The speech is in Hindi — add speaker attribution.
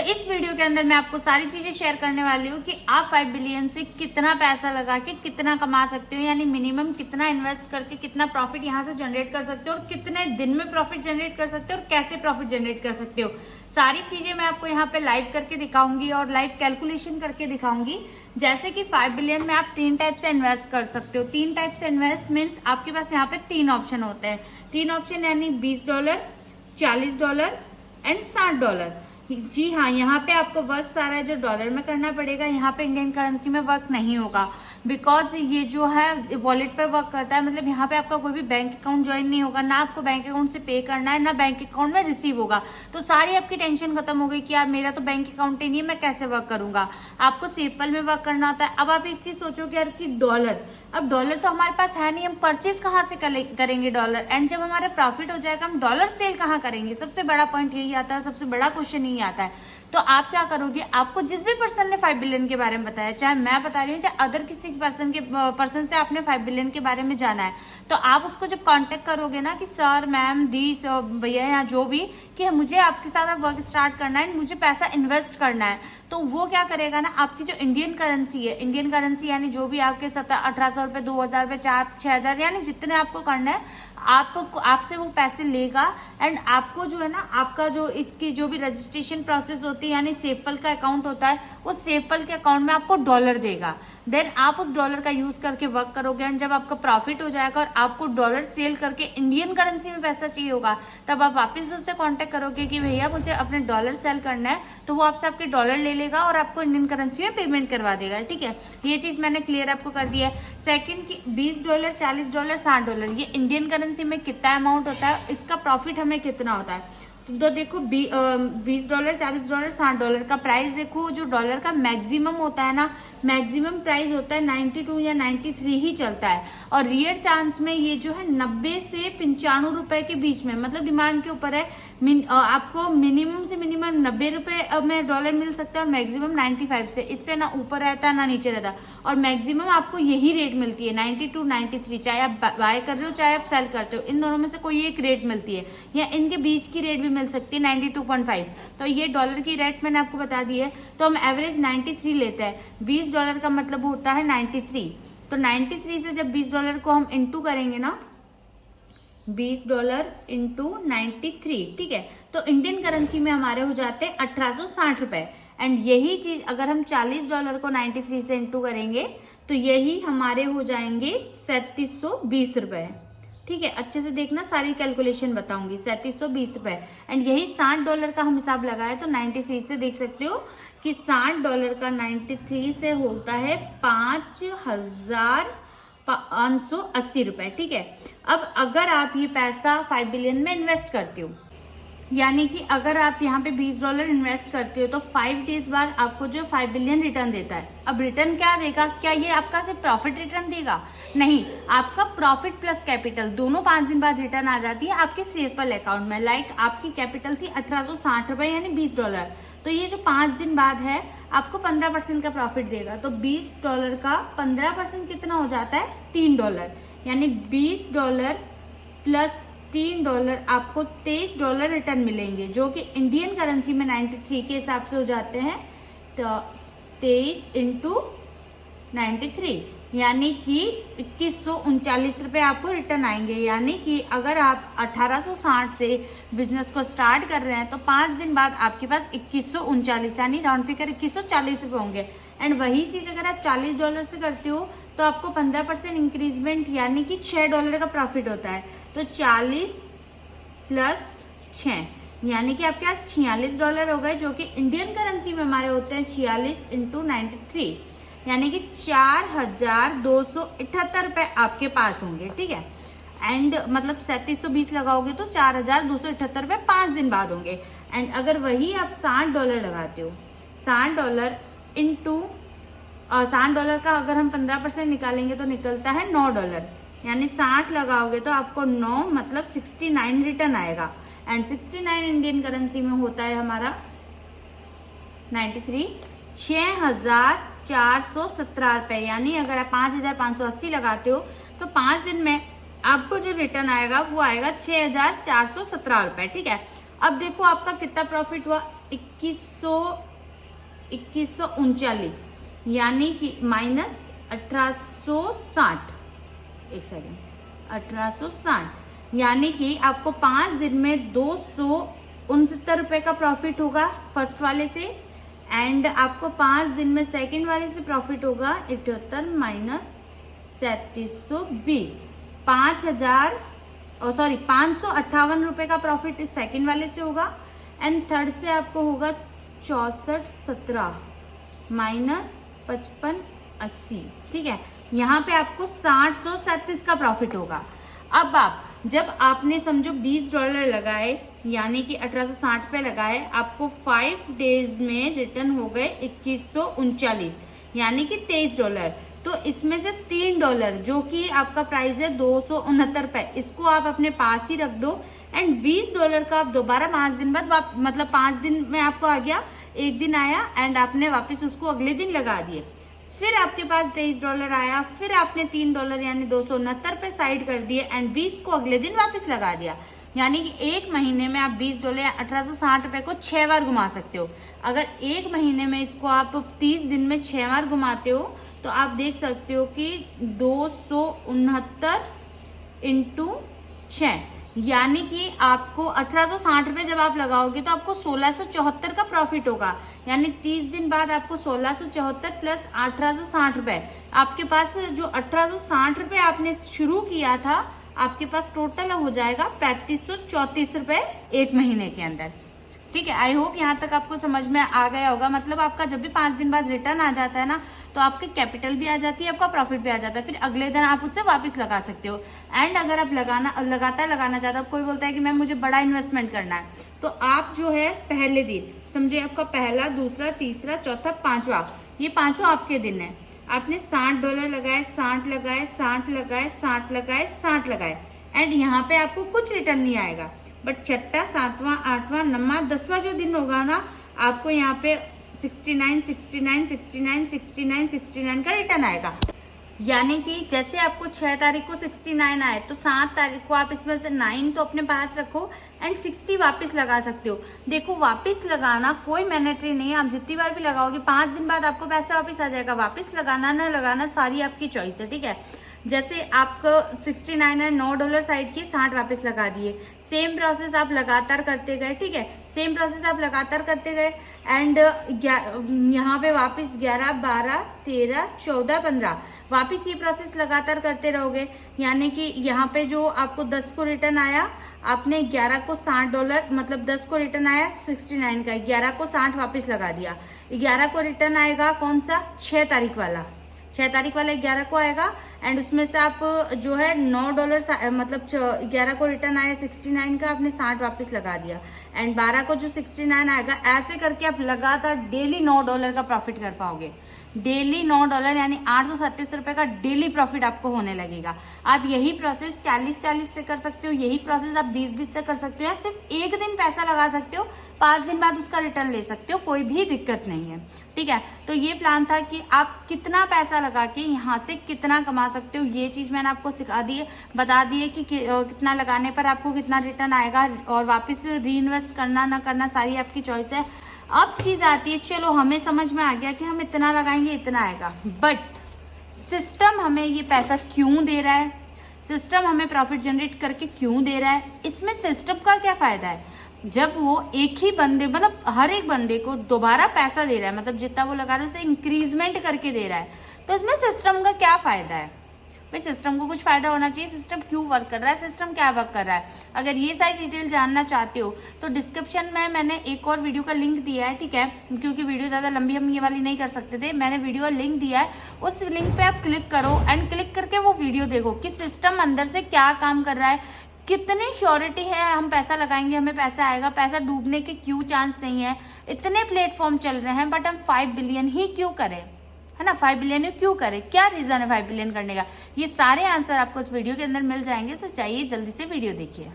Speaker 1: इस वीडियो के अंदर मैं आपको सारी चीजें शेयर करने वाली हूँ कि आप 5 बिलियन से कितना पैसा लगा के कितना कमा सकते हो, यानी मिनिमम कितना इन्वेस्ट करके कितना प्रॉफिट यहाँ से जनरेट कर सकते हो और कितने दिन में प्रॉफिट जनरेट कर सकते हो और कैसे प्रॉफिट जनरेट कर सकते हो। सारी चीजें मैं आपको यहाँ पे लाइव करके दिखाऊंगी और लाइव कैलकुलेशन करके दिखाऊंगी। जैसे कि 5 बिलियन में आप 3 टाइप से इन्वेस्ट कर सकते हो। 3 टाइप से इन्वेस्ट मीन्स आपके पास यहाँ पे 3 ऑप्शन होते हैं। 3 ऑप्शन यानी $20, $40 एंड $60। जी हाँ, यहाँ पे आपको वर्क सारा है जो डॉलर में करना पड़ेगा, यहाँ पे इंडियन करेंसी में वर्क नहीं होगा। बिकॉज ये जो है वॉलेट पर वर्क करता है, मतलब यहाँ पे आपका कोई भी बैंक अकाउंट ज्वाइन नहीं होगा, ना आपको बैंक अकाउंट से पे करना है, ना बैंक अकाउंट में रिसीव होगा। तो सारी आपकी टेंशन खत्म हो गई कि यार मेरा तो बैंक अकाउंट ही नहीं है, मैं कैसे वर्क करूंगा। आपको सेपल में वर्क करना होता है। अब आप एक चीज सोचोगे यार कि डॉलर, अब डॉलर तो हमारे पास है नहीं, हम परचेज कहाँ से करेंगे डॉलर, एंड जब हमारा प्रॉफिट हो जाएगा हम डॉलर सेल कहाँ करेंगे। सबसे बड़ा पॉइंट यही आता है, सबसे बड़ा क्वेश्चन यही आता है। तो आप क्या करोगे, आपको जिस भी पर्सन ने 5 बिलियन के बारे में बताया, चाहे मैं बता रही हूँ चाहे अदर किसी पर्सन से आपने 5 बिलियन के बारे में जाना है, तो आप उसको जब कांटेक्ट करोगे ना कि सर मैम दी भैया या जो भी, कि मुझे आपके साथ अब वर्क स्टार्ट करना है, मुझे पैसा इन्वेस्ट करना है, तो वो क्या करेगा ना, आपकी जो इंडियन करेंसी है, इंडियन करेंसी यानी जो भी आपके 1800 रुपये, 2000 रुपये, 6,000 यानी जितने आपको करना है, आपको आपसे वो पैसे लेगा। एंड आपको जो है ना, आपका जो इसकी जो भी रजिस्ट्रेशन प्रोसेस होती है, यानी सेपल का अकाउंट होता है, उस सेपल के अकाउंट में आपको डॉलर देगा। देन आप उस डॉलर का यूज करके वर्क करोगे, एंड जब आपका प्रॉफिट हो जाएगा और आपको डॉलर सेल करके इंडियन करेंसी में पैसा चाहिए होगा, तब आप वापस उससे कांटेक्ट करोगे कि भैया मुझे अपने डॉलर सेल करना है, तो वो आपसे आपके डॉलर ले लेगा और आपको इंडियन करेंसी में पेमेंट करवा देगा। ठीक है, ये चीज मैंने क्लियर आपको कर दिया है। सेकंड की $20, $40, $60, ये इंडियन करेंसी में कितना अमाउंट होता है, इसका प्रॉफिट हमें कितना होता है। तो देखो $20, $40, $60 का प्राइस देखो, जो डॉलर का मैक्सिमम होता है ना, मैक्सिमम प्राइस होता है 92 या 93 ही चलता है, और रियर चांस में ये जो है 90 से 95 रुपए के बीच में, मतलब डिमांड के ऊपर है। आपको मिनिमम से मिनिमम 90 रुपए में डॉलर मिल सकता है और मैक्सिमम 95 से, इससे ना ऊपर रहता है ना नीचे रहता, और मैक्सिमम आपको यही रेट मिलती है 92, 93, चाहे आप बाय कर रहे हो चाहे आप सेल करते हो, इन दोनों में से कोई एक रेट मिलती है, या इनके बीच की रेट भी मिल सकती है 92.5। तो ये डॉलर की रेट मैंने आपको बता दी है। तो हम एवरेज 93 लेते हैं, $20 का मतलब होता है 93। तो 93 से जब $20 को हम इंटू करेंगे ना, $20 इंटू 93, ठीक है, तो इंडियन करेंसी में हमारे हो जाते हैं 1860 रुपए। एंड यही चीज अगर हम $40 को 93 से इंटू करेंगे तो यही हमारे हो जाएंगे 3720 रुपए। ठीक है, अच्छे से देखना, सारी कैलकुलेशन बताऊंगी। 3720 रुपए। एंड यही $60 का हम हिसाब लगाए तो 93 से देख सकते हो कि $60 का 93 से होता है 5,580 रुपए। ठीक है, अब अगर आप ये पैसा 5 बिलियन में इन्वेस्ट करते हो, यानी कि अगर आप यहाँ पे $20 इन्वेस्ट करते हो, तो 5 डेज बाद आपको जो 5 बिलियन रिटर्न देता है। अब रिटर्न क्या देगा, क्या ये आपका सिर्फ प्रॉफिट रिटर्न देगा? नहीं, आपका प्रॉफिट प्लस कैपिटल दोनों 5 दिन बाद रिटर्न आ जाती है आपके सेपल अकाउंट में। लाइक आपकी कैपिटल थी 1860 रुपए यानी $20, तो ये जो 5 दिन बाद है आपको 15% का प्रॉफिट देगा। तो $20 का 15% कितना हो जाता है, $3, यानी $20 प्लस $3 आपको $23 रिटर्न मिलेंगे, जो कि इंडियन करेंसी में 93 के हिसाब से हो जाते हैं। तो 23 इंटू 93 यानी कि 2139 रुपए आपको रिटर्न आएंगे। यानी कि अगर आप 1860 से बिजनेस को स्टार्ट कर रहे हैं तो 5 दिन बाद आपके पास 2139 यानी राउंड फिगर 2140 रुपए होंगे। एंड वही चीज अगर आप $40 से करते हो तो आपको 15% इंक्रीजमेंट यानी कि $6 का प्रॉफिट होता है। तो 40 प्लस 6 यानी कि आपके पास $46 हो गए, जो कि इंडियन करेंसी में हमारे होते हैं 46 इंटू 93, यानी कि 4,278 रुपए आपके पास होंगे। ठीक है, एंड मतलब 3720 लगाओगे तो 4,278 रुपए 5 दिन बाद होंगे। एंड अगर वही आप $60 लगाते हो, $60 इंटू $60 का अगर हम 15% निकालेंगे तो निकलता है $9, यानी 60 लगाओगे तो आपको 9 मतलब 69 रिटर्न आएगा। एंड 69 इंडियन करेंसी में होता है हमारा 93, 6,417 रुपए। यानी अगर आप 5,580 लगाते हो तो 5 दिन में आपको जो रिटर्न आएगा वो आएगा 6,417 रुपए। ठीक है, अब देखो आपका कितना प्रॉफिट हुआ, 2139, यानी कि माइनस 1860, एक सेकेंड, 1860, यानी कि आपको 5 दिन में 269 रुपए का प्रॉफिट होगा फर्स्ट वाले से, एंड आपको 5 दिन में सेकंड वाले से प्रॉफिट होगा 78 माइनस 3720, 558 रुपए का प्रॉफिट इस सेकंड वाले से होगा, एंड थर्ड से आपको होगा 6417 माइनस 5580, ठीक है। यहाँ पे आपको 6037 का प्रॉफिट होगा। अब आप जब आपने समझो $20 लगाए, यानी कि 1860 पे लगाए, आपको 5 डेज में रिटर्न हो गए 2139, यानी कि $23। तो इसमें से $3 जो कि आपका प्राइस है 269 रुपए, इसको आप अपने पास ही रख दो, एंड $20 का आप दोबारा 5 दिन बाद मतलब 5 दिन में आपको आ गया, एक दिन आया एंड आपने वापस उसको अगले दिन लगा दिए, फिर आपके पास $23 आया, फिर आपने $3 यानी 269 पे साइड कर दिए एंड 20 को अगले दिन वापस लगा दिया, यानी कि एक महीने में आप $20 या 1860 रुपए को 6 बार घुमा सकते हो। अगर एक महीने में इसको आप 30 दिन में 6 बार घुमाते हो तो आप देख सकते हो कि 269 इंटू 6, यानी कि आपको 1860 रुपए जब आप लगाओगे तो आपको 1674 का प्रॉफिट होगा, यानी 30 दिन बाद आपको 1674 प्लस 1860 रुपए, आपके पास जो 1860 रुपए आपने शुरू किया था, आपके पास टोटल हो जाएगा 3534 रुपए एक महीने के अंदर, ठीक है। आई होप यहाँ तक आपको समझ में आ गया होगा। मतलब आपका जब भी 5 दिन बाद रिटर्न आ जाता है ना, तो आपके कैपिटल भी आ जाती है, आपका प्रॉफिट भी आ जाता है, फिर अगले दिन आप उससे वापस लगा सकते हो। एंड अगर आप लगातार लगाना चाहते हो, कोई बोलता है कि मैम मुझे बड़ा इन्वेस्टमेंट करना है, तो आप जो है पहले दिन समझिए आपका पहला, दूसरा, तीसरा, चौथा, पांचवा, ये पांचों आपके दिन है, आपने $60 लगाए, 60 लगाए, 60 लगाए, 60 लगाए, 60 लगाए, एंड यहाँ पे आपको कुछ रिटर्न नहीं आएगा, बट छठा, सातवां, आठवां, नौवां, 10वां जो दिन होगा ना, आपको यहाँ पे 69, 69, 69, 69, 69 का रिटर्न आएगा। यानी कि जैसे आपको 6 तारीख को 69 आए, तो 7 तारीख को आप इसमें से 9 तो अपने पास रखो एंड 60 वापस लगा सकते हो। देखो वापस लगाना कोई मैंडेटरी नहीं है, आप जितनी बार भी लगाओगे 5 दिन बाद आपको पैसा वापस आ जाएगा। वापस लगाना ना लगाना सारी आपकी चॉइस है, ठीक है। जैसे आपको 69 है, $9 साइड किए, 60 वापस लगा दिए, सेम प्रोसेस आप लगातार करते गए, ठीक है, सेम प्रोसेस आप लगातार करते गए, एंड यहाँ पे वापस 11, 12, 13, 14, 15 वापस ये प्रोसेस लगातार करते रहोगे। यानी कि यहाँ पे जो आपको 10 को रिटर्न आया, आपने 11 को $60 मतलब 10 को रिटर्न आया 69 का, 11 को 60 वापस लगा दिया, 11 को रिटर्न आएगा कौन सा, 6 तारीख वाला, 6 तारीख वाला 11 को आएगा, एंड उसमें से आप जो है $9 मतलब 11 को रिटर्न आया 69 का, आपने 60 वापस लगा दिया, एंड 12 को जो 69 आएगा, ऐसे करके आप लगातार डेली $9 का प्रॉफिट कर पाओगे। डेली $9 यानी 837 रुपए का डेली प्रॉफिट आपको होने लगेगा। आप यही प्रोसेस 40-40 से कर सकते हो, यही प्रोसेस आप 20-20 से कर सकते हो, या सिर्फ एक दिन पैसा लगा सकते हो, 5 दिन बाद उसका रिटर्न ले सकते हो, कोई भी दिक्कत नहीं है, ठीक है। तो ये प्लान था कि आप कितना पैसा लगा के यहाँ से कितना कमा सकते हो, ये चीज मैंने आपको सिखा दी है, बता दी है कि कितना लगाने पर आपको कितना रिटर्न आएगा, और वापस री इन्वेस्ट करना ना करना सारी आपकी चॉइस है। अब चीज आती है, चलो हमें समझ में आ गया कि हम इतना लगाएंगे इतना आएगा, बट सिस्टम हमें ये पैसा क्यों दे रहा है, सिस्टम हमें प्रॉफिट जनरेट करके क्यों दे रहा है, इसमें सिस्टम का क्या फायदा है। जब वो एक ही बंदे मतलब हर एक बंदे को दोबारा पैसा दे रहा है, मतलब जितना वो लगा रहा है उसे इंक्रीजमेंट करके दे रहा है, तो इसमें सिस्टम का क्या फायदा है भाई। सिस्टम को कुछ फायदा होना चाहिए, सिस्टम क्यों वर्क कर रहा है, सिस्टम क्या वर्क कर रहा है। अगर ये सारी डिटेल जानना चाहते हो तो डिस्क्रिप्शन में मैंने एक और वीडियो का लिंक दिया है, ठीक है, क्योंकि वीडियो ज्यादा लंबी हम ये वाली नहीं कर सकते थे, मैंने वीडियो का लिंक दिया है, उस लिंक पे आप क्लिक करो एंड क्लिक करके वो वीडियो देखो कि सिस्टम अंदर से क्या काम कर रहा है, कितनी श्योरिटी है हम पैसा लगाएंगे हमें पैसा आएगा, पैसा डूबने के क्यों चांस नहीं है। इतने प्लेटफॉर्म चल रहे हैं बट हम 5 बिलियन ही क्यों करें, है ना, 5 बिलियन ही क्यों करें, क्या रीजन है 5 बिलियन करने का, ये सारे आंसर आपको इस वीडियो के अंदर मिल जाएंगे। तो चाहिए जल्दी से वीडियो देखिए।